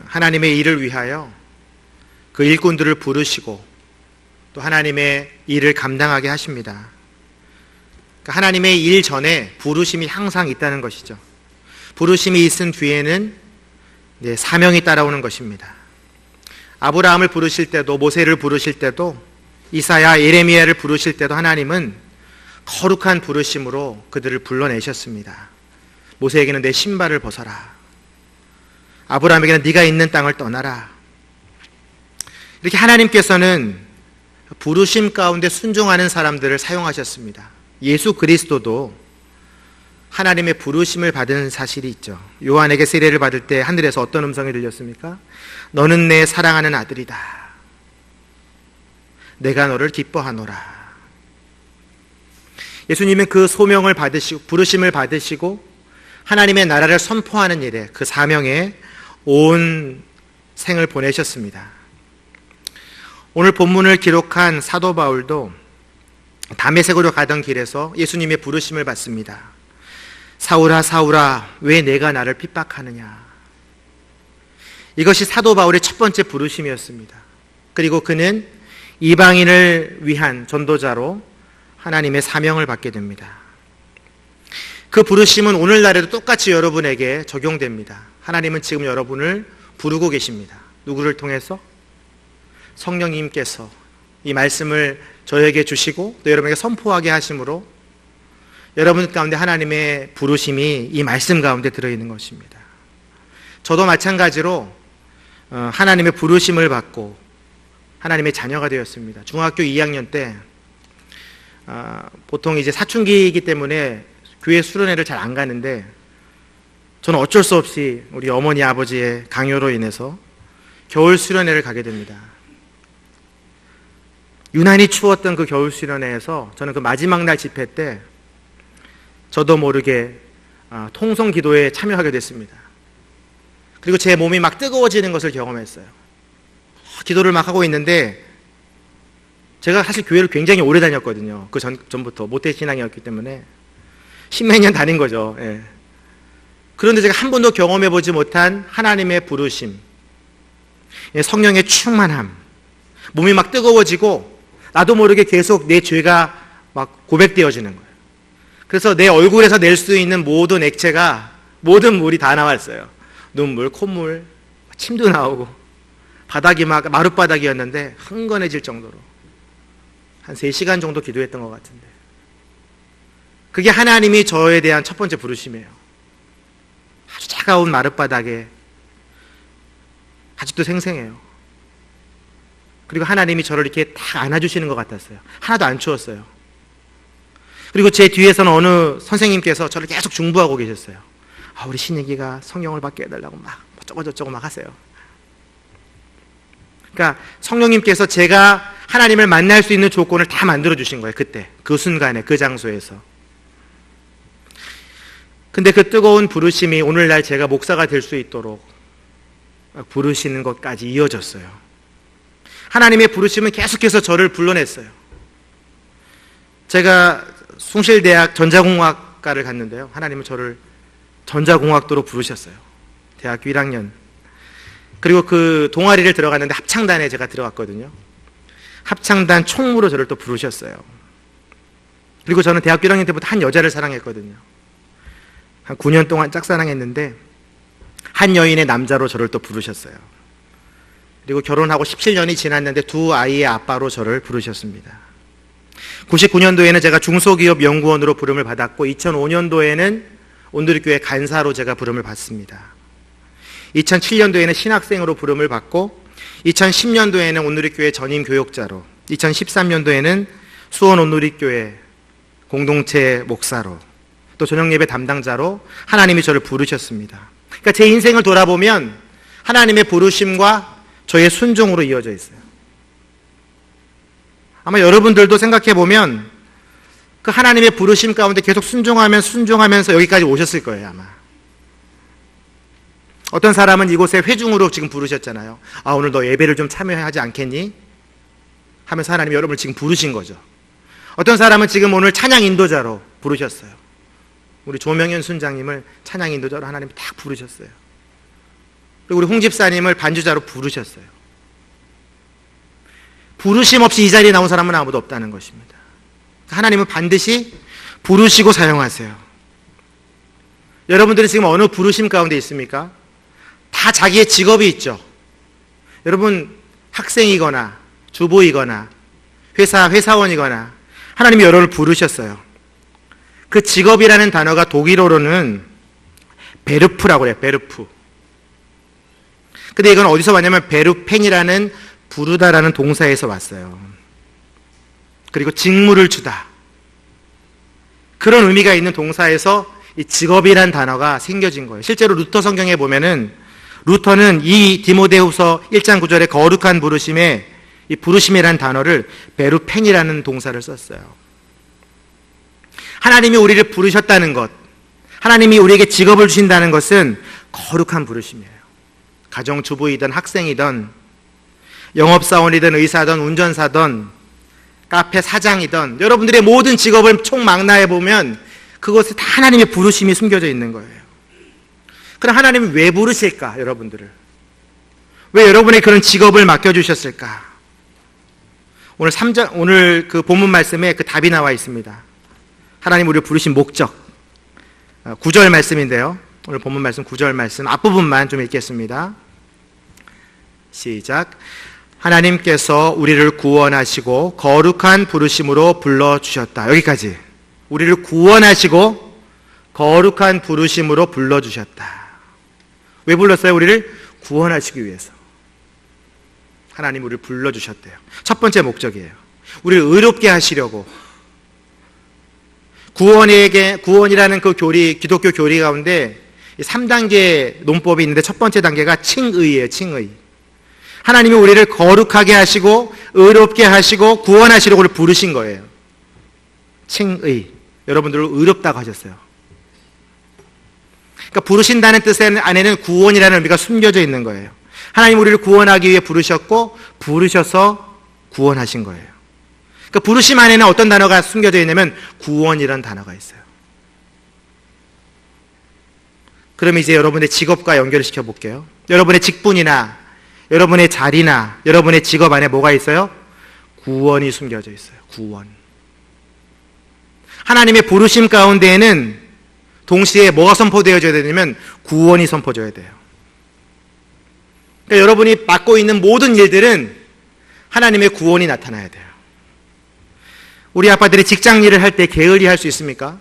하나님의 일을 위하여 그 일꾼들을 부르시고 또 하나님의 일을 감당하게 하십니다. 하나님의 일 전에 부르심이 항상 있다는 것이죠. 부르심이 있은 뒤에는 사명이 따라오는 것입니다. 아브라함을 부르실 때도, 모세를 부르실 때도, 이사야, 예레미야를 부르실 때도 하나님은 거룩한 부르심으로 그들을 불러내셨습니다. 모세에게는 내 신발을 벗어라. 아브라함에게는 네가 있는 땅을 떠나라. 이렇게 하나님께서는 부르심 가운데 순종하는 사람들을 사용하셨습니다. 예수 그리스도도 하나님의 부르심을 받은 사실이 있죠. 요한에게 세례를 받을 때 하늘에서 어떤 음성이 들렸습니까? 너는 내 사랑하는 아들이다. 내가 너를 기뻐하노라. 예수님은 그 소명을 받으시고 부르심을 받으시고 하나님의 나라를 선포하는 일에, 그 사명에 온 생을 보내셨습니다. 오늘 본문을 기록한 사도 바울도 다메섹으로 가던 길에서 예수님의 부르심을 받습니다. 사울아 사울아 왜 내가 나를 핍박하느냐. 이것이 사도 바울의 첫 번째 부르심이었습니다. 그리고 그는 이방인을 위한 전도자로 하나님의 사명을 받게 됩니다. 그 부르심은 오늘날에도 똑같이 여러분에게 적용됩니다. 하나님은 지금 여러분을 부르고 계십니다. 누구를 통해서? 성령님께서 이 말씀을 저에게 주시고 또 여러분에게 선포하게 하심으로 여러분 가운데 하나님의 부르심이 이 말씀 가운데 들어있는 것입니다. 저도 마찬가지로 하나님의 부르심을 받고 하나님의 자녀가 되었습니다. 중학교 2학년 때 보통 이제 사춘기이기 때문에 교회 수련회를 잘 안 가는데 저는 어쩔 수 없이 우리 어머니 아버지의 강요로 인해서 겨울 수련회를 가게 됩니다. 유난히 추웠던 그 겨울 수련회에서 저는 그 마지막 날 집회 때 저도 모르게 통성 기도에 참여하게 됐습니다. 그리고 제 몸이 막 뜨거워지는 것을 경험했어요. 기도를 막 하고 있는데 제가 사실 교회를 굉장히 오래 다녔거든요. 그 전부터 모태신앙이었기 때문에 십몇 년 다닌 거죠. 예. 그런데 제가 한 번도 경험해보지 못한 하나님의 부르심, 성령의 충만함, 몸이 막 뜨거워지고 나도 모르게 계속 내 죄가 막 고백되어지는 거예요. 그래서 내 얼굴에서 낼 수 있는 모든 액체가, 모든 물이 다 나왔어요. 눈물, 콧물, 침도 나오고 바닥이 막 마룻바닥이었는데 흥건해질 정도로 한 3시간 정도 기도했던 것 같은데 그게 하나님이 저에 대한 첫 번째 부르심이에요. 아주 차가운 마룻바닥에 아직도 생생해요. 그리고 하나님이 저를 이렇게 딱 안아주시는 것 같았어요. 하나도 안 추웠어요. 그리고 제 뒤에서는 어느 선생님께서 저를 계속 중부하고 계셨어요. 우리 신익이가 성령을 받게 해달라고 막 어쩌고저쩌고 막 하세요. 그러니까 성령님께서 제가 하나님을 만날 수 있는 조건을 다 만들어주신 거예요. 그때, 그 순간에, 그 장소에서. 근데 그 뜨거운 부르심이 오늘날 제가 목사가 될 수 있도록 부르시는 것까지 이어졌어요. 하나님의 부르심은 계속해서 저를 불러냈어요. 제가 숭실대학 전자공학과를 갔는데요. 하나님은 저를 전자공학도로 부르셨어요. 대학교 1학년. 그리고 그 동아리를 들어갔는데 합창단에 제가 들어갔거든요. 합창단 총무로 저를 또 부르셨어요. 그리고 저는 대학교 1학년 때부터 한 여자를 사랑했거든요. 한 9년 동안 짝사랑했는데 한 여인의 남자로 저를 또 부르셨어요. 그리고 결혼하고 17년이 지났는데 2 아이의 아빠로 저를 부르셨습니다. 99년도에는 제가 중소기업 연구원으로 부름을 받았고 2005년도에는 온누리교회 간사로 제가 부름을 받습니다. 2007년도에는 신학생으로 부름을 받고 2010년도에는 온누리교회 전임 교역자로, 2013년도에는 수원 온누리교회 공동체 목사로, 또 저녁예배 담당자로 하나님이 저를 부르셨습니다. 그러니까 제 인생을 돌아보면 하나님의 부르심과 저의 순종으로 이어져 있어요. 아마 여러분들도 생각해보면 그 하나님의 부르심 가운데 계속 순종하면서 여기까지 오셨을 거예요, 아마. 어떤 사람은 이곳에 회중으로 지금 부르셨잖아요. 오늘 너 예배를 좀 참여하지 않겠니? 하면서 하나님이 여러분을 지금 부르신 거죠. 어떤 사람은 지금 오늘 찬양 인도자로 부르셨어요. 우리 조명현 순장님을 찬양 인도자로 하나님이 딱 부르셨어요. 그리고 우리 홍 집사님을 반주자로 부르셨어요. 부르심 없이 이 자리에 나온 사람은 아무도 없다는 것입니다. 하나님은 반드시 부르시고 사용하세요. 여러분들이 지금 어느 부르심 가운데 있습니까? 다 자기의 직업이 있죠. 여러분 학생이거나 주부이거나 회사원이거나 하나님이 여러분을 부르셨어요. 그 직업이라는 단어가 독일어로는 베르프라고 해요. 베르프. 근데 이건 어디서 왔냐면 베르펜이라는 부르다라는 동사에서 왔어요. 그리고 직무를 주다. 그런 의미가 있는 동사에서 이 직업이란 단어가 생겨진 거예요. 실제로 루터 성경에 보면은 루터는 이 디모데후서 1장 9절에 거룩한 부르심에 이 부르심이라는 단어를 베르펜이라는 동사를 썼어요. 하나님이 우리를 부르셨다는 것, 하나님이 우리에게 직업을 주신다는 것은 거룩한 부르심이에요. 가정주부이든 학생이든 영업사원이든 의사든 운전사든 카페 사장이든 여러분들의 모든 직업을 총망라해 보면 그것에 다 하나님의 부르심이 숨겨져 있는 거예요. 그럼 하나님이 왜 부르실까? 여러분들을 왜 여러분의 그런 직업을 맡겨주셨을까? 오늘 그 본문 말씀에 그 답이 나와 있습니다. 하나님 우리를 부르신 목적 9절 말씀인데요. 오늘 본문 말씀 9절 말씀 앞부분만 좀 읽겠습니다. 시작. 하나님께서 우리를 구원하시고 거룩한 부르심으로 불러주셨다. 여기까지. 우리를 구원하시고 거룩한 부르심으로 불러주셨다. 왜 불렀어요? 우리를 구원하시기 위해서. 하나님 우리를 불러주셨대요. 첫 번째 목적이에요. 우리를 의롭게 하시려고. 구원이라는 그 기독교 교리 가운데 3단계 논법이 있는데 첫 번째 단계가 칭의예요. 칭의. 하나님이 우리를 거룩하게 하시고 의롭게 하시고 구원하시려고 부르신 거예요. 칭의. 여러분들을 의롭다고 하셨어요. 그러니까 부르신다는 뜻 안에는 구원이라는 의미가 숨겨져 있는 거예요. 하나님 우리를 구원하기 위해 부르셨고 부르셔서 구원하신 거예요. 그러니까 부르심 안에는 어떤 단어가 숨겨져 있냐면 구원이라는 단어가 있어요. 그럼 이제 여러분의 직업과 연결을 시켜볼게요. 여러분의 직분이나 여러분의 자리나 여러분의 직업 안에 뭐가 있어요? 구원이 숨겨져 있어요. 구원. 하나님의 부르심 가운데에는 동시에 뭐가 선포되어져야 되냐면 구원이 선포되어야 돼요. 그러니까 여러분이 맡고 있는 모든 일들은 하나님의 구원이 나타나야 돼요. 우리 아빠들이 직장 일을 할 때 게을리 할 수 있습니까?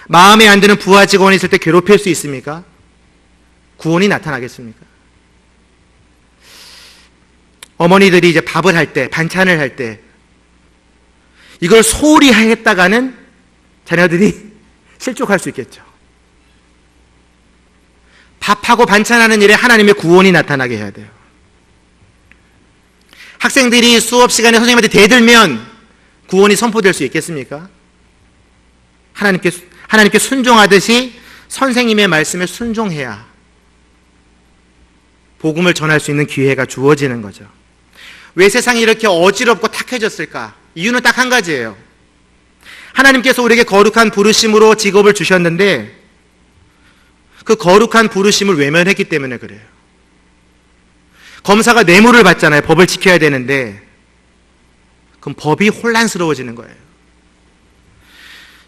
마음에 안 드는 부하 직원이 있을 때 괴롭힐 수 있습니까? 구원이 나타나겠습니까? 어머니들이 이제 밥을 할 때, 반찬을 할 때 이걸 소홀히 하겠다가는 자녀들이 실족할 수 있겠죠. 밥하고 반찬하는 일에 하나님의 구원이 나타나게 해야 돼요. 학생들이 수업 시간에 선생님한테 대들면 구원이 선포될 수 있겠습니까? 하나님께 순종하듯이 선생님의 말씀에 순종해야 복음을 전할 수 있는 기회가 주어지는 거죠. 왜 세상이 이렇게 어지럽고 탁해졌을까? 이유는 딱 한 가지예요. 하나님께서 우리에게 거룩한 부르심으로 직업을 주셨는데 그 거룩한 부르심을 외면했기 때문에 그래요. 검사가 뇌물을 받잖아요. 법을 지켜야 되는데 그럼 법이 혼란스러워지는 거예요.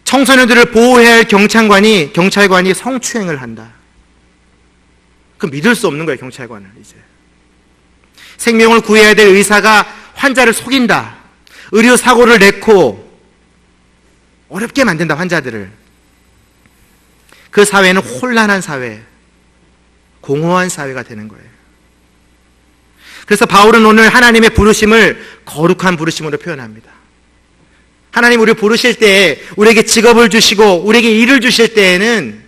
청소년들을 보호해야 할 경찰관이 성추행을 한다. 그럼 믿을 수 없는 거예요. 경찰관을 이제. 생명을 구해야 될 의사가 환자를 속인다. 의료사고를 낳고 어렵게 만든다. 환자들을. 그 사회는 혼란한 사회, 공허한 사회가 되는 거예요. 그래서 바울은 오늘 하나님의 부르심을 거룩한 부르심으로 표현합니다. 하나님 우리를 부르실 때 우리에게 직업을 주시고 우리에게 일을 주실 때에는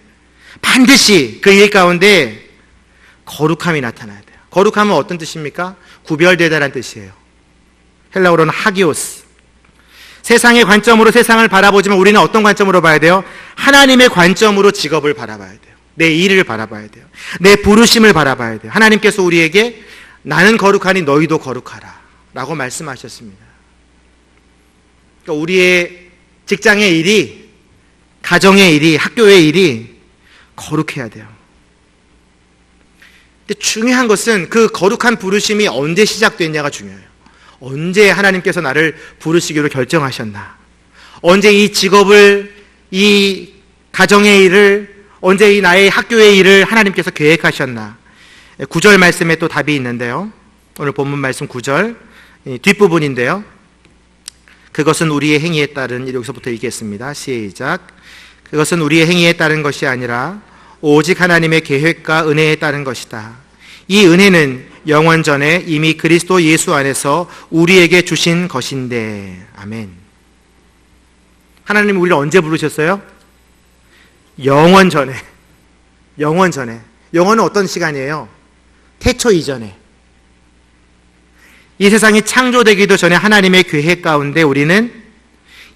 반드시 그 일 가운데 거룩함이 나타나야 돼요. 거룩함은 어떤 뜻입니까? 구별되다라는 뜻이에요. 헬라어로는 하기오스. 세상의 관점으로 세상을 바라보지만 우리는 어떤 관점으로 봐야 돼요? 하나님의 관점으로 직업을 바라봐야 돼요. 내 일을 바라봐야 돼요. 내 부르심을 바라봐야 돼요. 하나님께서 우리에게 나는 거룩하니 너희도 거룩하라 라고 말씀하셨습니다. 그러니까 우리의 직장의 일이, 가정의 일이, 학교의 일이 거룩해야 돼요. 근데 중요한 것은 그 거룩한 부르심이 언제 시작됐냐가 중요해요. 언제 하나님께서 나를 부르시기로 결정하셨나? 언제 이 직업을, 이 가정의 일을, 언제 이 나의 학교의 일을 하나님께서 계획하셨나? 9절 말씀에 또 답이 있는데요. 오늘 본문 말씀 9절 뒷부분인데요. 그것은 우리의 행위에 따른, 여기서부터 읽겠습니다. 시작. 그것은 우리의 행위에 따른 것이 아니라 오직 하나님의 계획과 은혜에 따른 것이다. 이 은혜는 영원 전에 이미 그리스도 예수 안에서 우리에게 주신 것인데. 아멘. 하나님이 우리를 언제 부르셨어요? 영원 전에. 영원 전에. 영원은 어떤 시간이에요? 태초 이전에. 이 세상이 창조되기도 전에 하나님의 계획 가운데 우리는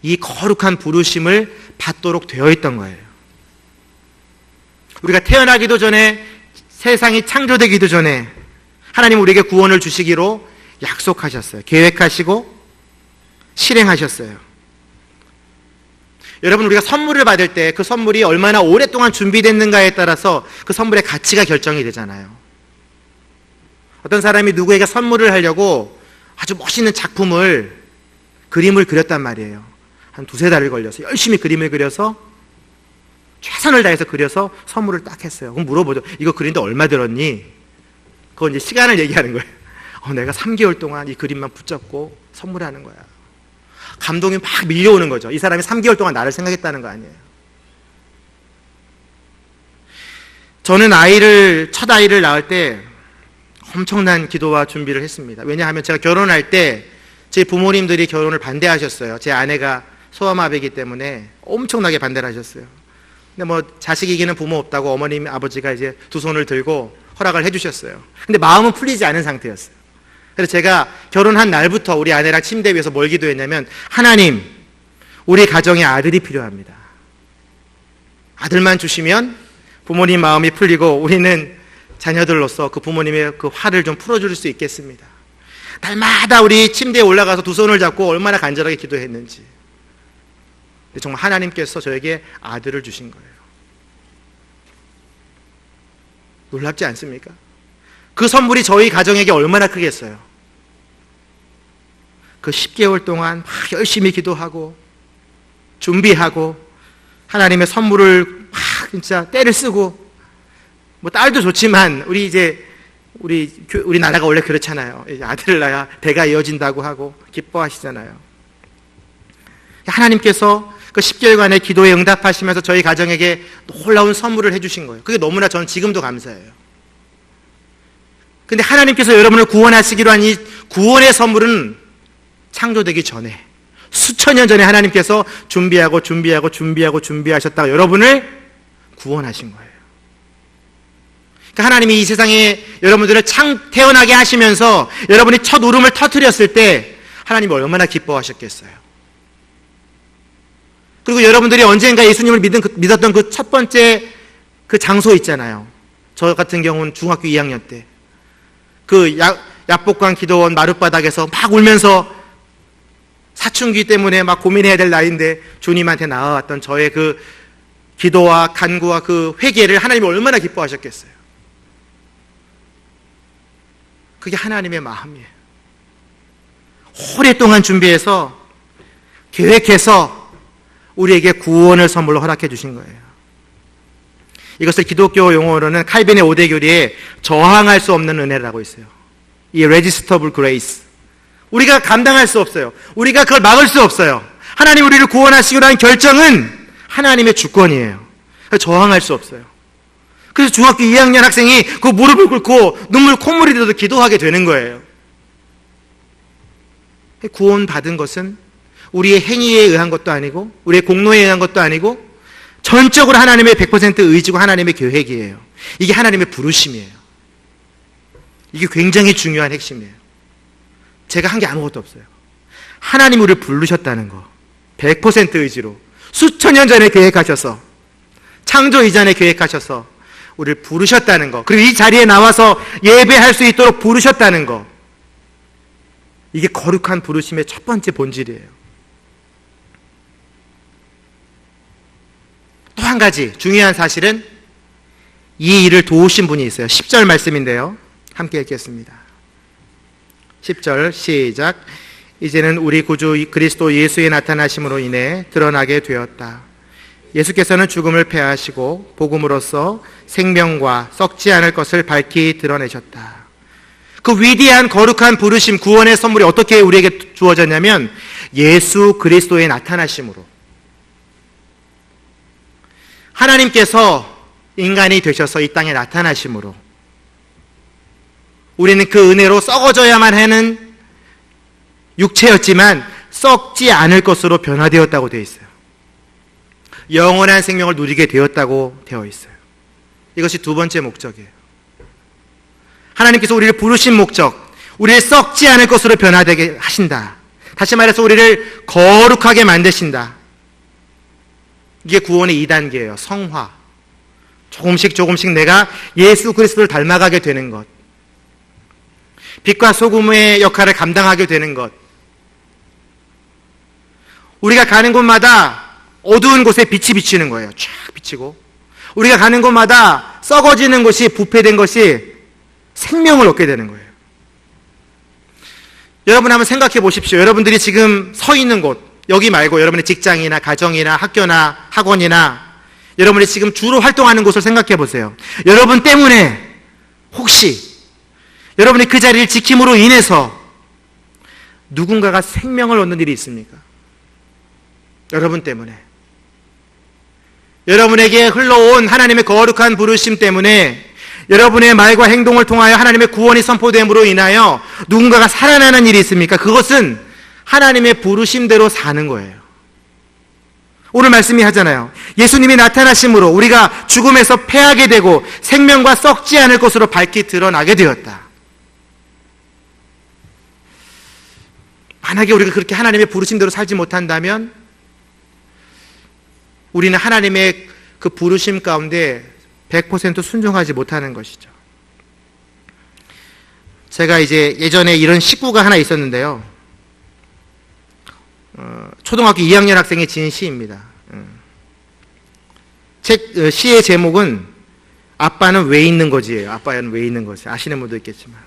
이 거룩한 부르심을 받도록 되어 있던 거예요. 우리가 태어나기도 전에, 세상이 창조되기도 전에 하나님 우리에게 구원을 주시기로 약속하셨어요. 계획하시고 실행하셨어요. 여러분, 우리가 선물을 받을 때 그 선물이 얼마나 오랫동안 준비됐는가에 따라서 그 선물의 가치가 결정이 되잖아요. 어떤 사람이 누구에게 선물을 하려고 아주 멋있는 작품을, 그림을 그렸단 말이에요. 한 2-3달을 걸려서 열심히 그림을 그려서 최선을 다해서 그려서 선물을 딱 했어요. 그럼 물어보죠. 이거 그리는데 얼마 들었니? 그건 이제 시간을 얘기하는 거예요. 내가 3개월 동안 이 그림만 붙잡고 선물하는 거야. 감동이 막 밀려오는 거죠. 이 사람이 3개월 동안 나를 생각했다는 거 아니에요. 저는 첫 아이를 낳을 때 엄청난 기도와 준비를 했습니다. 왜냐하면 제가 결혼할 때 제 부모님들이 결혼을 반대하셨어요. 제 아내가 소아마비이기 때문에 엄청나게 반대를 하셨어요. 근데 뭐 자식이기는 부모 없다고 어머님, 아버지가 이제 두 손을 들고 허락을 해주셨어요. 근데 마음은 풀리지 않은 상태였어요. 그래서 제가 결혼한 날부터 우리 아내랑 침대 위에서 뭘 기도했냐면, 하나님, 우리 가정에 아들이 필요합니다. 아들만 주시면 부모님 마음이 풀리고 우리는 자녀들로서 그 부모님의 그 화를 좀 풀어줄 수 있겠습니다. 날마다 우리 침대에 올라가서 두 손을 잡고 얼마나 간절하게 기도했는지. 근데 정말 하나님께서 저에게 아들을 주신 거예요. 놀랍지 않습니까? 그 선물이 저희 가정에게 얼마나 크겠어요. 그 10개월 동안 막 열심히 기도하고 준비하고 하나님의 선물을 막 진짜 때를 쓰고, 뭐 딸도 좋지만 우리 나라가 원래 그렇잖아요. 이제 아들을 낳아야 대가 이어진다고 하고 기뻐하시잖아요. 하나님께서 그 10개월간의 기도에 응답하시면서 저희 가정에게 놀라운 선물을 해주신 거예요. 그게 너무나 저는 지금도 감사해요. 근데 하나님께서 여러분을 구원하시기로 한 이 구원의 선물은 창조되기 전에, 수천 년 전에 하나님께서 준비하셨다가 여러분을 구원하신 거예요. 그러니까 하나님이 이 세상에 여러분들을 태어나게 하시면서 여러분이 첫 울음을 터뜨렸을 때 하나님이 얼마나 기뻐하셨겠어요. 그리고 여러분들이 언젠가 예수님을 믿었던 그 첫 번째 그 장소 있잖아요. 저 같은 경우는 중학교 2학년 때 그 약복강 기도원 마룻바닥에서 막 울면서 사춘기 때문에 막 고민해야 될 나이인데 주님한테 나아왔던 저의 그 기도와 간구와 그 회개를 하나님이 얼마나 기뻐하셨겠어요. 그게 하나님의 마음이에요. 오랫동안 준비해서 계획해서 우리에게 구원을 선물로 허락해 주신 거예요. 이것을 기독교 용어로는 칼빈의 5대 교리에 저항할 수 없는 은혜라고 있어요. 이 irresistible grace. 우리가 감당할 수 없어요. 우리가 그걸 막을 수 없어요. 하나님 우리를 구원하시기로 한 결정은 하나님의 주권이에요. 저항할 수 없어요. 그래서 중학교 2학년 학생이 그 무릎을 꿇고 콧물이 들어도 기도하게 되는 거예요. 구원받은 것은 우리의 행위에 의한 것도 아니고 우리의 공로에 의한 것도 아니고 전적으로 하나님의 100% 의지고 하나님의 계획이에요. 이게 하나님의 부르심이에요. 이게 굉장히 중요한 핵심이에요. 제가 한 게 아무것도 없어요. 하나님 우리를 부르셨다는 거, 100% 의지로 수천 년 전에 계획하셔서, 창조 이전에 계획하셔서 우리를 부르셨다는 거, 그리고 이 자리에 나와서 예배할 수 있도록 부르셨다는 거, 이게 거룩한 부르심의 첫 번째 본질이에요. 또 한 가지 중요한 사실은 이 일을 도우신 분이 있어요. 10절 말씀인데요. 함께 읽겠습니다. 10절 시작. 이제는 우리 구주 그리스도 예수의 나타나심으로 인해 드러나게 되었다. 예수께서는 죽음을 패하시고 복음으로써 생명과 썩지 않을 것을 밝히 드러내셨다. 그 위대한 거룩한 부르심, 구원의 선물이 어떻게 우리에게 주어졌냐면 예수 그리스도의 나타나심으로. 하나님께서 인간이 되셔서 이 땅에 나타나심으로 우리는 그 은혜로 썩어져야만 하는 육체였지만 썩지 않을 것으로 변화되었다고 되어 있어요. 영원한 생명을 누리게 되었다고 되어 있어요. 이것이 두 번째 목적이에요. 하나님께서 우리를 부르신 목적, 우리를 썩지 않을 것으로 변화되게 하신다. 다시 말해서 우리를 거룩하게 만드신다. 이게 구원의 2단계예요. 성화. 조금씩 내가 예수 그리스도를 닮아가게 되는 것. 빛과 소금의 역할을 감당하게 되는 것. 우리가 가는 곳마다 어두운 곳에 빛이 비치는 거예요. 쫙 비치고. 우리가 가는 곳마다 썩어지는 것이, 부패된 것이 생명을 얻게 되는 거예요. 여러분 한번 생각해 보십시오. 여러분들이 지금 서 있는 곳, 여기 말고 여러분의 직장이나 가정이나 학교나 학원이나 여러분이 지금 주로 활동하는 곳을 생각해 보세요. 여러분 때문에 혹시 여러분이 그 자리를 지킴으로 인해서 누군가가 생명을 얻는 일이 있습니까? 여러분 때문에. 여러분에게 흘러온 하나님의 거룩한 부르심 때문에 여러분의 말과 행동을 통하여 하나님의 구원이 선포됨으로 인하여 누군가가 살아나는 일이 있습니까? 그것은 하나님의 부르심대로 사는 거예요. 오늘 말씀이 하잖아요. 예수님이 나타나심으로 우리가 죽음에서 패하게 되고 생명과 썩지 않을 것으로 밝히 드러나게 되었다. 만약에 우리가 그렇게 하나님의 부르심대로 살지 못한다면 우리는 하나님의 그 부르심 가운데 100% 순종하지 못하는 것이죠. 제가 이제 예전에 이런 식구가 하나 있었는데요. 초등학교 2학년 학생이 지은 시입니다. 시의 제목은 아빠는 왜 있는 거지예요. 아빠는 왜 있는 거지. 아시는 분도 있겠지만.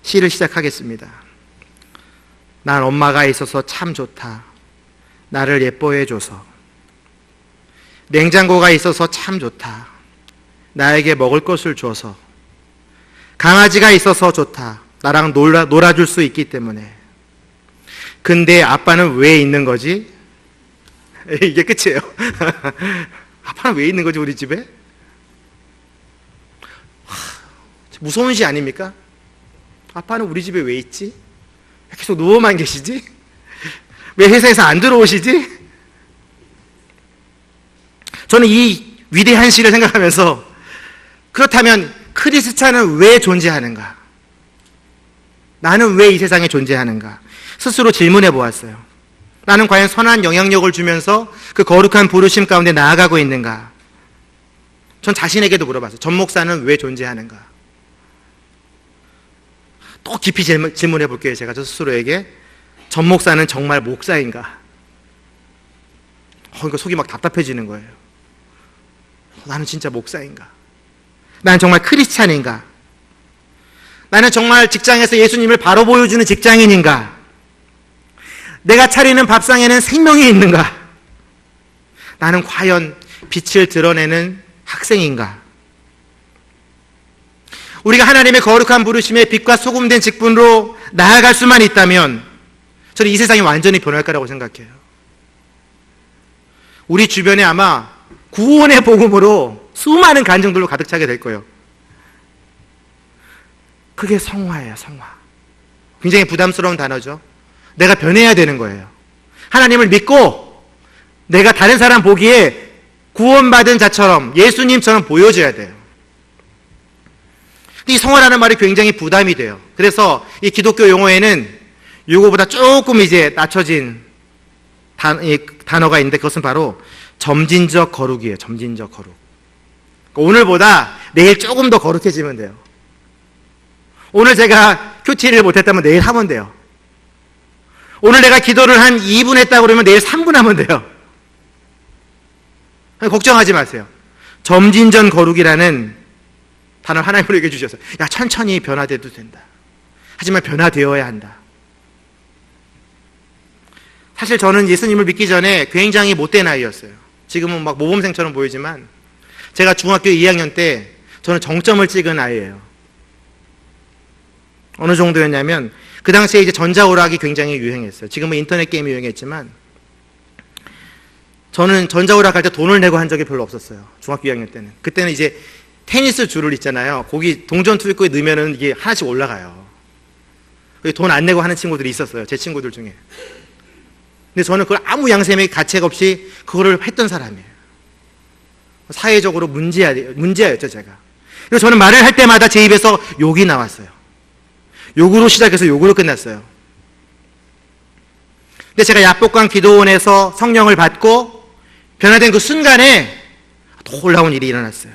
시를 시작하겠습니다. 난 엄마가 있어서 참 좋다. 나를 예뻐해줘서. 냉장고가 있어서 참 좋다. 나에게 먹을 것을 줘서. 강아지가 있어서 좋다. 나랑 놀아줄 수 있기 때문에. 근데 아빠는 왜 있는 거지? 이게 끝이에요. 아빠는 왜 있는 거지 우리 집에? 무서운 시 아닙니까? 아빠는 우리 집에 왜 있지? 계속 누워만 계시지? 왜 회사에서 안 들어오시지? 저는 이 위대한 시를 생각하면서 그렇다면 크리스찬은 왜 존재하는가? 나는 왜 이 세상에 존재하는가? 스스로 질문해 보았어요. 나는 과연 선한 영향력을 주면서 그 거룩한 부르심 가운데 나아가고 있는가? 전 자신에게도 물어봤어요. 전 목사는 왜 존재하는가? 또 깊이 질문해 볼게요. 제가 저 스스로에게. 전 목사는 정말 목사인가? 이거 속이 막 답답해지는 거예요. 나는 진짜 목사인가? 나는 정말 크리스찬인가? 나는 정말 직장에서 예수님을 바로 보여주는 직장인인가? 내가 차리는 밥상에는 생명이 있는가? 나는 과연 빛을 드러내는 학생인가? 우리가 하나님의 거룩한 부르심에 빛과 소금된 직분으로 나아갈 수만 있다면 저는 이 세상이 완전히 변할 거라고 생각해요. 우리 주변에 아마 구원의 복음으로 수많은 간증들로 가득 차게 될 거예요. 그게 성화예요, 성화. 굉장히 부담스러운 단어죠. 내가 변해야 되는 거예요. 하나님을 믿고 내가 다른 사람 보기에 구원받은 자처럼 예수님처럼 보여줘야 돼요. 이 성화라는 말이 굉장히 부담이 돼요. 그래서 이 기독교 용어에는 이거보다 조금 이제 낮춰진 단어가 있는데 그것은 바로 점진적 거룩이에요. 점진적 거룩. 오늘보다 내일 조금 더 거룩해지면 돼요. 오늘 제가 큐티를 못했다면 내일 하면 돼요. 오늘 내가 기도를 한 2분 했다고 그러면 내일 3분 하면 돼요. 걱정하지 마세요. 점진전 거룩이라는 단을 하나님으로 얘기해 주셔서 야, 천천히 변화돼도 된다. 하지만 변화되어야 한다. 사실 저는 예수님을 믿기 전에 굉장히 못된 아이였어요. 지금은 막 모범생처럼 보이지만 제가 중학교 2학년 때 저는 정점을 찍은 아이예요. 어느 정도였냐면 그 당시에 이제 전자오락이 굉장히 유행했어요. 지금은 인터넷 게임이 유행했지만 저는 전자오락 할 때 돈을 내고 한 적이 별로 없었어요. 중학교 2학년 때는. 그때는 이제 테니스 줄을 있잖아요. 거기 동전 투입구에 넣으면은 이게 하나씩 올라가요. 돈 안 내고 하는 친구들이 있었어요. 제 친구들 중에. 근데 저는 그걸 아무 양심의 가책 없이 그거를 했던 사람이에요. 사회적으로 문제였죠, 제가. 그래서 저는 말을 할 때마다 제 입에서 욕이 나왔어요. 욕으로 시작해서 욕으로 끝났어요. 근데 제가 야복강 기도원에서 성령을 받고 변화된 그 순간에 놀라운 일이 일어났어요.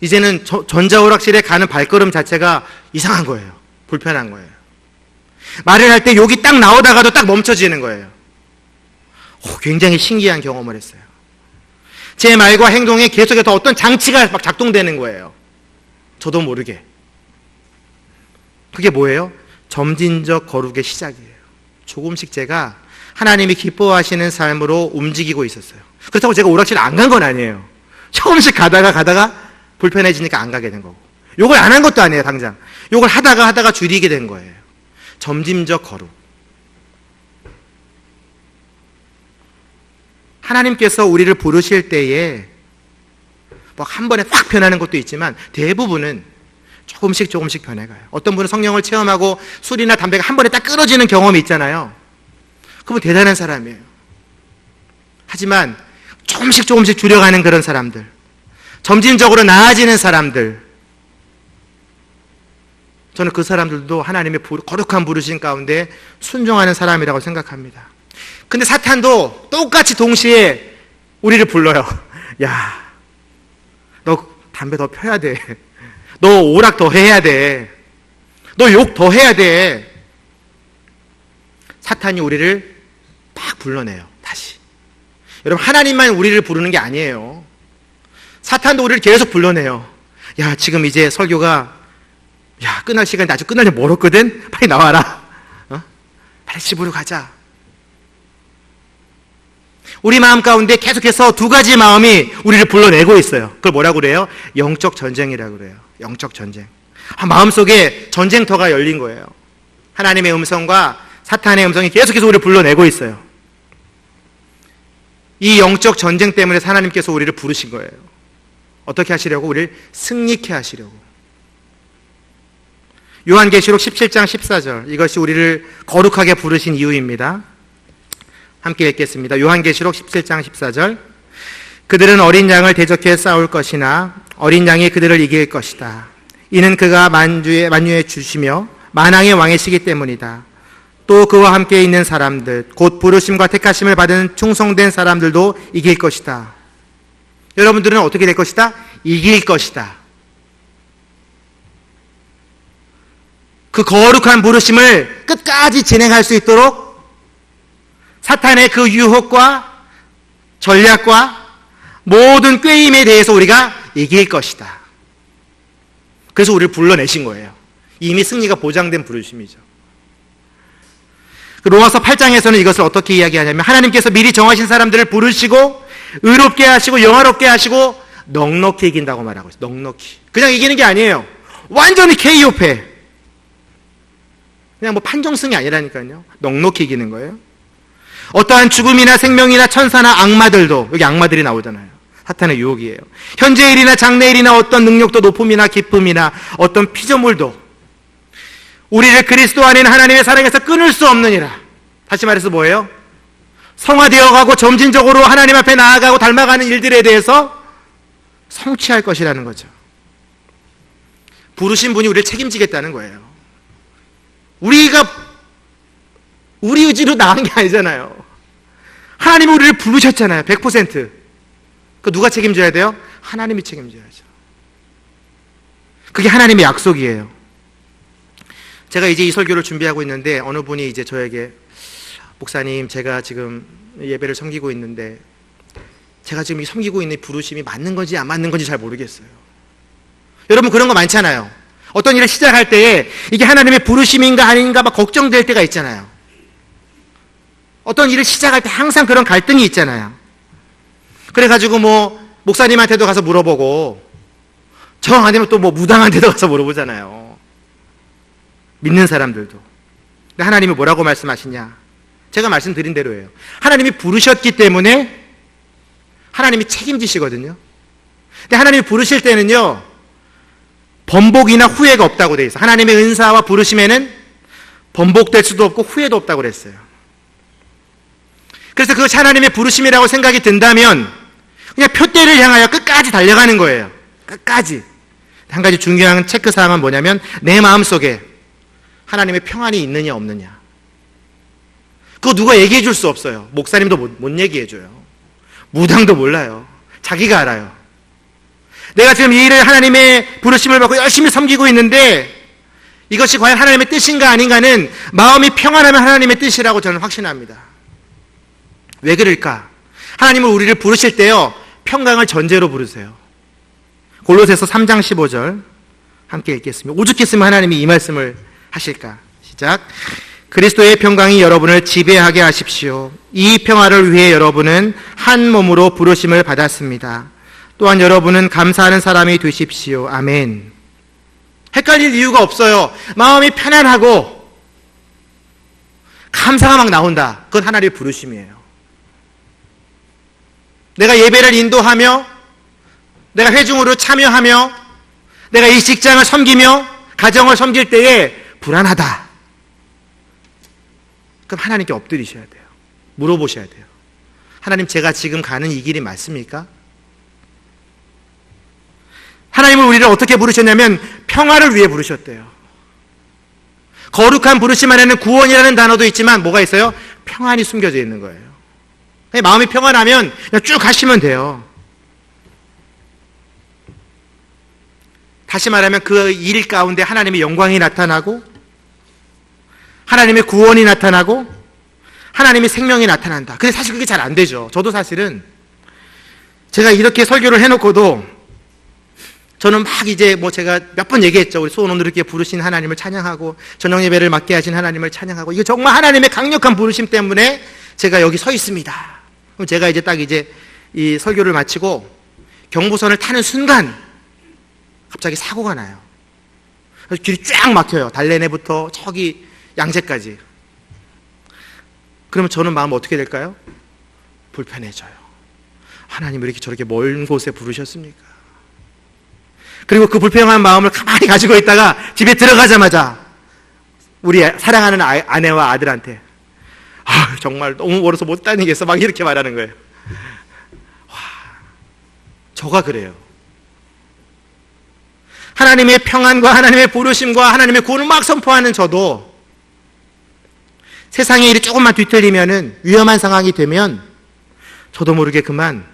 이제는 전자오락실에 가는 발걸음 자체가 이상한 거예요. 불편한 거예요. 말을 할 때 욕이 딱 나오다가도 딱 멈춰지는 거예요. 굉장히 신기한 경험을 했어요. 제 말과 행동에 계속해서 어떤 장치가 막 작동되는 거예요. 저도 모르게. 그게 뭐예요? 점진적 거룩의 시작이에요. 조금씩 제가 하나님이 기뻐하시는 삶으로 움직이고 있었어요. 그렇다고 제가 오락실 안 간 건 아니에요. 조금씩 가다가 불편해지니까 안 가게 된 거고. 욕을 안 한 것도 아니에요, 당장. 욕을 하다가 줄이게 된 거예요. 점진적 거룩. 하나님께서 우리를 부르실 때에 뭐 한 번에 딱 변하는 것도 있지만 대부분은 조금씩 변해가요. 어떤 분은 성령을 체험하고 술이나 담배가 한 번에 딱 끊어지는 경험이 있잖아요. 그분 대단한 사람이에요. 하지만 조금씩 줄여가는 그런 사람들, 점진적으로 나아지는 사람들, 저는 그 사람들도 하나님의 거룩한 부르심 가운데 순종하는 사람이라고 생각합니다. 근데 사탄도 똑같이 동시에 우리를 불러요. 야, 너 담배 더 펴야 돼. 너 오락 더 해야 돼. 너 욕 더 해야 돼. 사탄이 우리를 막 불러내요. 다시. 여러분, 하나님만 우리를 부르는 게 아니에요. 사탄도 우리를 계속 불러내요. 야, 지금 이제 설교가 끝날 시간이 아직 끝날려 멀었거든? 빨리 나와라. 빨리 집으로 가자. 우리 마음 가운데 계속해서 두 가지 마음이 우리를 불러내고 있어요. 그걸 뭐라고 그래요? 영적 전쟁이라고 그래요. 영적 전쟁. 마음속에 전쟁터가 열린 거예요. 하나님의 음성과 사탄의 음성이 계속해서 우리를 불러내고 있어요. 이 영적 전쟁 때문에 하나님께서 우리를 부르신 거예요. 어떻게 하시려고? 우리를 승리케 하시려고. 요한계시록 17장 14절, 이것이 우리를 거룩하게 부르신 이유입니다. 함께 읽겠습니다. 요한계시록 17장 14절. 그들은 어린 양을 대적해 싸울 것이나 어린 양이 그들을 이길 것이다. 이는 그가 만유의 주시며 만왕의 왕이시기 때문이다. 또 그와 함께 있는 사람들, 곧 부르심과 택하심을 받은 충성된 사람들도 이길 것이다. 여러분들은 어떻게 될 것이다? 이길 것이다. 그 거룩한 부르심을 끝까지 진행할 수 있도록 사탄의 그 유혹과 전략과 모든 꾀임에 대해서 우리가 이길 것이다. 그래서 우리를 불러내신 거예요. 이미 승리가 보장된 부르심이죠. 로마서 8장에서는 이것을 어떻게 이야기하냐면 하나님께서 미리 정하신 사람들을 부르시고 의롭게 하시고 영화롭게 하시고 넉넉히 이긴다고 말하고 있어요. 넉넉히. 그냥 이기는 게 아니에요. 완전히 KO패. 그냥 뭐 판정승이 아니라니까요. 넉넉히 이기는 거예요. 어떠한 죽음이나 생명이나 천사나 악마들도, 여기 악마들이 나오잖아요. 사탄의 유혹이에요. 현재 일이나 장래 일이나 어떤 능력도 높음이나 기쁨이나 어떤 피조물도 우리를 그리스도 안에 하나님의 사랑에서 끊을 수 없느니라. 다시 말해서 뭐예요? 성화되어가고 점진적으로 하나님 앞에 나아가고 닮아가는 일들에 대해서 성취할 것이라는 거죠. 부르신 분이 우리를 책임지겠다는 거예요. 우리가 우리 의지로 나간 게 아니잖아요. 하나님이 우리를 부르셨잖아요. 100%. 그 누가 책임져야 돼요? 하나님이 책임져야죠. 그게 하나님의 약속이에요. 제가 이제 이 설교를 준비하고 있는데 어느 분이 이제 저에게 목사님, 제가 지금 예배를 섬기고 있는데 제가 지금 이 섬기고 있는 부르심이 맞는 건지 안 맞는 건지 잘 모르겠어요. 여러분 그런 거 많잖아요. 어떤 일을 시작할 때에 이게 하나님의 부르심인가 아닌가 막 걱정될 때가 있잖아요. 어떤 일을 시작할 때 항상 그런 갈등이 있잖아요. 그래가지고 목사님한테도 가서 물어보고 정 아니면 또 무당한테도 가서 물어보잖아요. 믿는 사람들도. 근데 하나님이 뭐라고 말씀하시냐? 제가 말씀드린 대로예요. 하나님이 부르셨기 때문에 하나님이 책임지시거든요. 근데 하나님이 부르실 때는요, 번복이나 후회가 없다고 돼 있어요. 하나님의 은사와 부르심에는 번복될 수도 없고 후회도 없다고 그랬어요. 그래서 그것이 하나님의 부르심이라고 생각이 든다면 그냥 표대를 향하여 끝까지 달려가는 거예요. 끝까지. 한 가지 중요한 체크사항은 뭐냐면 내 마음속에 하나님의 평안이 있느냐 없느냐. 그거 누가 얘기해 줄 수 없어요. 목사님도 못 얘기해 줘요. 무당도 몰라요. 자기가 알아요. 내가 지금 이 일을 하나님의 부르심을 받고 열심히 섬기고 있는데 이것이 과연 하나님의 뜻인가 아닌가는 마음이 평안하면 하나님의 뜻이라고 저는 확신합니다. 왜 그럴까? 하나님은 우리를 부르실 때요, 평강을 전제로 부르세요. 골로새서 3장 15절 함께 읽겠습니다. 오죽했으면 하나님이 이 말씀을 하실까? 시작. 그리스도의 평강이 여러분을 지배하게 하십시오. 이 평화를 위해 여러분은 한 몸으로 부르심을 받았습니다. 또한 여러분은 감사하는 사람이 되십시오. 아멘. 헷갈릴 이유가 없어요. 마음이 편안하고 감사가 막 나온다. 그건 하나님의 부르심이에요. 내가 예배를 인도하며 내가 회중으로 참여하며 내가 이 직장을 섬기며 가정을 섬길 때에 불안하다. 그럼 하나님께 엎드리셔야 돼요. 물어보셔야 돼요. 하나님, 제가 지금 가는 이 길이 맞습니까? 하나님은 우리를 어떻게 부르셨냐면 평화를 위해 부르셨대요. 거룩한 부르심 안에는 구원이라는 단어도 있지만 뭐가 있어요? 평안이 숨겨져 있는 거예요. 마음이 평안하면 그냥 쭉 가시면 돼요. 다시 말하면 그 일 가운데 하나님의 영광이 나타나고 하나님의 구원이 나타나고 하나님의 생명이 나타난다. 근데 사실 그게 잘 안 되죠. 저도 사실은 제가 이렇게 설교를 해놓고도 저는 막 이제 제가 몇 번 얘기했죠. 우리 수원원들 이렇게 부르신 하나님을 찬양하고 저녁 예배를 맡게 하신 하나님을 찬양하고 이게 정말 하나님의 강력한 부르심 때문에 제가 여기 서 있습니다. 그럼 제가 이제 딱 이제 이 설교를 마치고 경부선을 타는 순간 갑자기 사고가 나요. 그래서 길이 쫙 막혀요. 달래내부터 저기 양재까지. 그러면 저는 마음 어떻게 될까요? 불편해져요. 하나님 왜 이렇게 저렇게 먼 곳에 부르셨습니까? 그리고 그 불평한 마음을 가만히 가지고 있다가 집에 들어가자마자 우리 사랑하는 아내와 아들한테 정말 너무 멀어서 못 다니겠어 막 이렇게 말하는 거예요. 와, 저가 그래요. 하나님의 평안과 하나님의 부르심과 하나님의 구원을 막 선포하는 저도 세상의 일이 조금만 뒤틀리면은 위험한 상황이 되면 저도 모르게 그만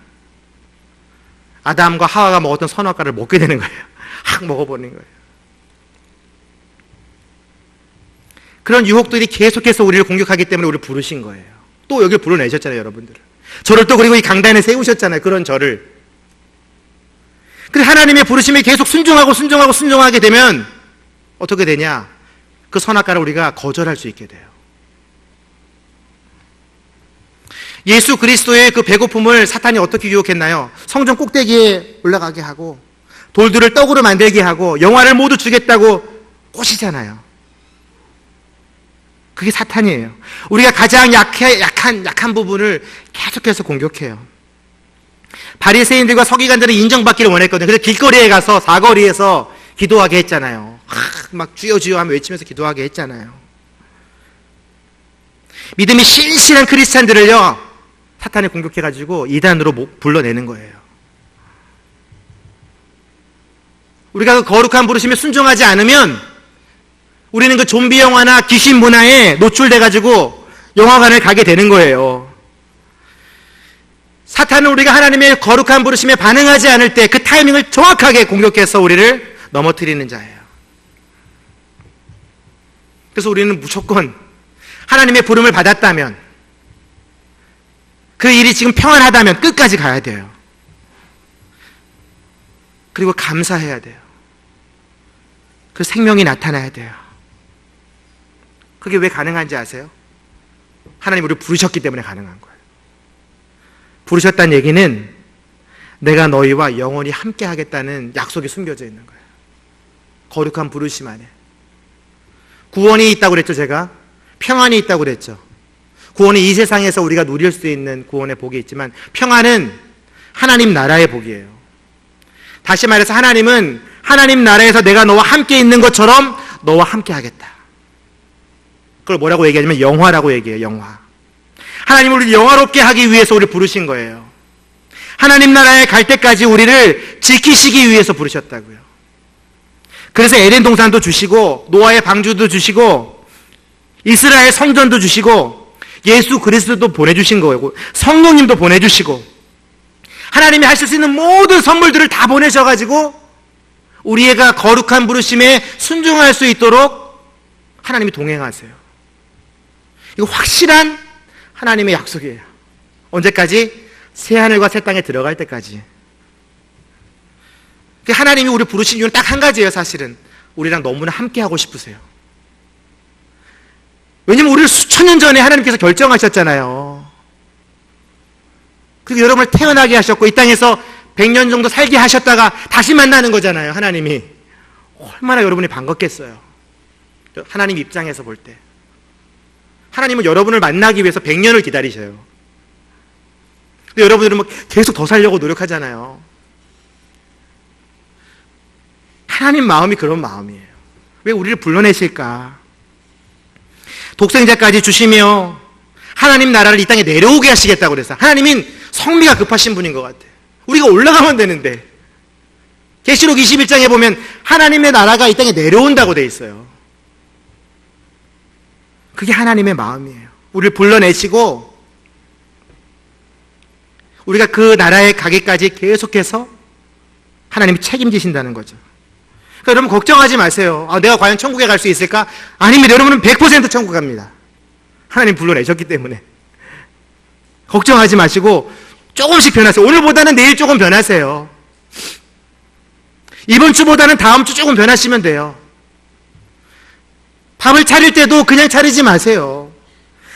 아담과 하와가 먹었던 선악과를 먹게 되는 거예요. 확 먹어버리는 거예요. 그런 유혹들이 계속해서 우리를 공격하기 때문에 우리를 부르신 거예요. 또 여기를 불러내셨잖아요, 여러분들을. 저를 또 그리고 이 강단에 세우셨잖아요, 그런 저를. 그래서 하나님의 부르심에 계속 순종하게 되면 어떻게 되냐? 그 선악과를 우리가 거절할 수 있게 돼요. 예수 그리스도의 그 배고픔을 사탄이 어떻게 유혹했나요? 성전 꼭대기에 올라가게 하고 돌들을 떡으로 만들게 하고 영화를 모두 주겠다고 꼬시잖아요. 그게 사탄이에요. 우리가 가장 약한 부분을 계속해서 공격해요. 바리새인들과 서기관들은 인정받기를 원했거든요. 그래서 길거리에 가서 사거리에서 기도하게 했잖아요. 막 주여 주여 하며 외치면서 기도하게 했잖아요. 믿음이 신실한 크리스찬들을요, 사탄이 공격해가지고 이단으로 불러내는 거예요. 우리가 그 거룩한 부르심에 순종하지 않으면 우리는 그 좀비 영화나 귀신 문화에 노출돼가지고 영화관을 가게 되는 거예요. 사탄은 우리가 하나님의 거룩한 부르심에 반응하지 않을 때 그 타이밍을 정확하게 공격해서 우리를 넘어뜨리는 자예요. 그래서 우리는 무조건 하나님의 부름을 받았다면, 그 일이 지금 평안하다면 끝까지 가야 돼요. 그리고 감사해야 돼요. 그 생명이 나타나야 돼요. 그게 왜 가능한지 아세요? 하나님 우리를 부르셨기 때문에 가능한 거예요. 부르셨다는 얘기는 내가 너희와 영원히 함께 하겠다는 약속이 숨겨져 있는 거예요. 거룩한 부르심 안에. 구원이 있다고 그랬죠, 제가. 평안이 있다고 그랬죠. 구원이 이 세상에서 우리가 누릴 수 있는 구원의 복이 있지만 평안은 하나님 나라의 복이에요. 다시 말해서 하나님은 하나님 나라에서 내가 너와 함께 있는 것처럼 너와 함께 하겠다. 그걸 뭐라고 얘기하냐면 영화라고 얘기해요. 영화. 하나님은 우리를 영화롭게 하기 위해서 우리를 부르신 거예요. 하나님 나라에 갈 때까지 우리를 지키시기 위해서 부르셨다고요. 그래서 에덴 동산도 주시고 노아의 방주도 주시고 이스라엘 성전도 주시고 예수 그리스도도 보내주신 거고 성령님도 보내주시고 하나님이 하실 수 있는 모든 선물들을 다 보내셔가지고 우리가 거룩한 부르심에 순종할 수 있도록 하나님이 동행하세요. 이거 확실한 하나님의 약속이에요. 언제까지? 새하늘과 새 땅에 들어갈 때까지. 하나님이 우리 부르신 이유는 딱 한 가지예요. 사실은 우리랑 너무나 함께 하고 싶으세요. 왜냐면 우리를 수천 년 전에 하나님께서 결정하셨잖아요. 그리고 여러분을 태어나게 하셨고 이 땅에서 100년 정도 살게 하셨다가 다시 만나는 거잖아요. 하나님이. 얼마나 여러분이 반갑겠어요. 하나님 입장에서 볼 때. 하나님은 여러분을 만나기 위해서 100년을 기다리셔요. 근데 여러분들은 뭐 계속 더 살려고 노력하잖아요. 하나님 마음이 그런 마음이에요. 왜 우리를 불러내실까? 독생자까지 주시며 하나님 나라를 이 땅에 내려오게 하시겠다고 그랬어요. 하나님은 성미가 급하신 분인 것 같아요. 우리가 올라가면 되는데 계시록 21장에 보면 하나님의 나라가 이 땅에 내려온다고 돼 있어요. 그게 하나님의 마음이에요. 우리를 불러내시고 우리가 그 나라에 가기까지 계속해서 하나님이 책임지신다는 거죠. 그러니까 여러분 걱정하지 마세요. 내가 과연 천국에 갈 수 있을까? 아닙니다. 여러분은 100% 천국 갑니다. 하나님 불러내셨기 때문에. 걱정하지 마시고 조금씩 변하세요. 오늘보다는 내일 조금 변하세요. 이번 주보다는 다음 주 조금 변하시면 돼요. 밥을 차릴 때도 그냥 차리지 마세요.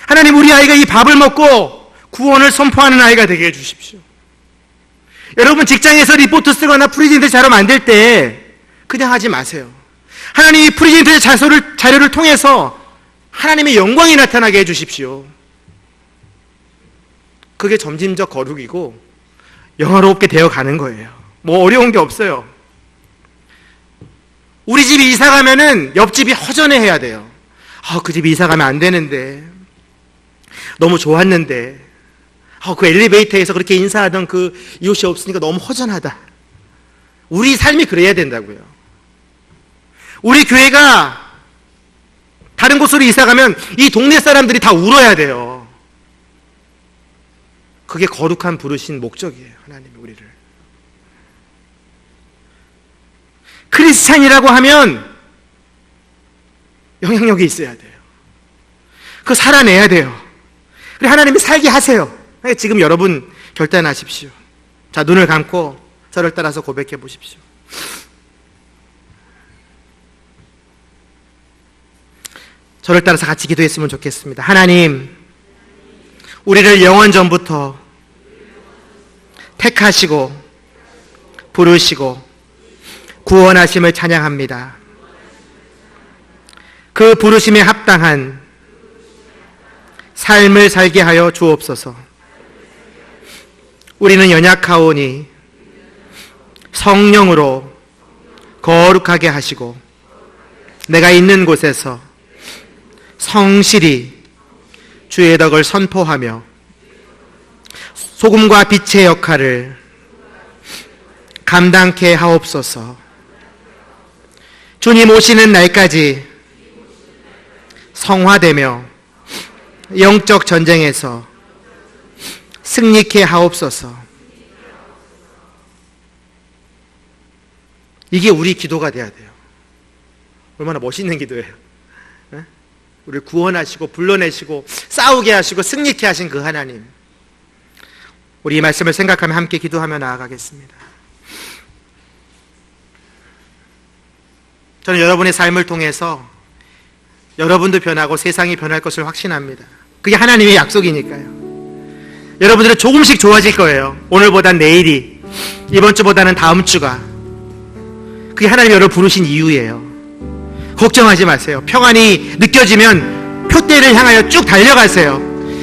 하나님 우리 아이가 이 밥을 먹고 구원을 선포하는 아이가 되게 해주십시오. 여러분 직장에서 리포트 쓰거나 프리젠테이션 자료 만들 때 그냥 하지 마세요. 하나님이 프리젠테이션 자료를 통해서 하나님의 영광이 나타나게 해주십시오. 그게 점진적 거룩이고 영화롭게 되어가는 거예요. 뭐 어려운 게 없어요. 우리 집이 이사 가면은 옆집이 허전해해야 돼요. 그 집이 이사 가면 안 되는데 너무 좋았는데 그 엘리베이터에서 그렇게 인사하던 그 이웃이 없으니까 너무 허전하다. 우리 삶이 그래야 된다고요. 우리 교회가 다른 곳으로 이사 가면 이 동네 사람들이 다 울어야 돼요. 그게 거룩한 부르신 목적이에요. 하나님이 우리를. 크리스찬이라고 하면 영향력이 있어야 돼요. 그거 살아내야 돼요. 그리고 하나님이 살게 하세요. 지금 여러분 결단하십시오. 자, 눈을 감고 저를 따라서 고백해 보십시오. 저를 따라서 같이 기도했으면 좋겠습니다. 하나님, 우리를 영원 전부터 택하시고 부르시고 구원하심을 찬양합니다. 그 부르심에 합당한 삶을 살게 하여 주옵소서. 우리는 연약하오니 성령으로 거룩하게 하시고 내가 있는 곳에서 성실히 주의 덕을 선포하며 소금과 빛의 역할을 감당케 하옵소서. 주님 오시는 날까지 성화되며 영적 전쟁에서 승리케 하옵소서. 이게 우리 기도가 돼야 돼요. 얼마나 멋있는 기도예요. 우리를 구원하시고 불러내시고 싸우게 하시고 승리케 하신 그 하나님, 우리 이 말씀을 생각하며 함께 기도하며 나아가겠습니다. 저는 여러분의 삶을 통해서 여러분도 변하고 세상이 변할 것을 확신합니다. 그게 하나님의 약속이니까요. 여러분들은 조금씩 좋아질 거예요. 오늘보단 내일이, 이번 주보다는 다음 주가. 그게 하나님이 여러분을 부르신 이유예요. 걱정하지 마세요. 평안이 느껴지면 표대를 향하여 쭉 달려가세요.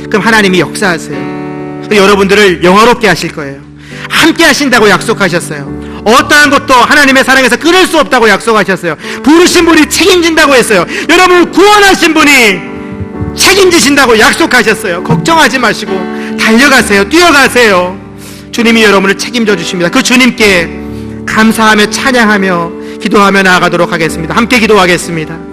그럼 하나님이 역사하세요. 여러분들을 영화롭게 하실 거예요. 함께 하신다고 약속하셨어요. 어떠한 것도 하나님의 사랑에서 끊을 수 없다고 약속하셨어요. 부르신 분이 책임진다고 했어요. 여러분을 구원하신 분이 책임지신다고 약속하셨어요. 걱정하지 마시고 달려가세요. 뛰어가세요. 주님이 여러분을 책임져 주십니다. 그 주님께 감사하며 찬양하며 기도하며 나아가도록 하겠습니다. 함께 기도하겠습니다.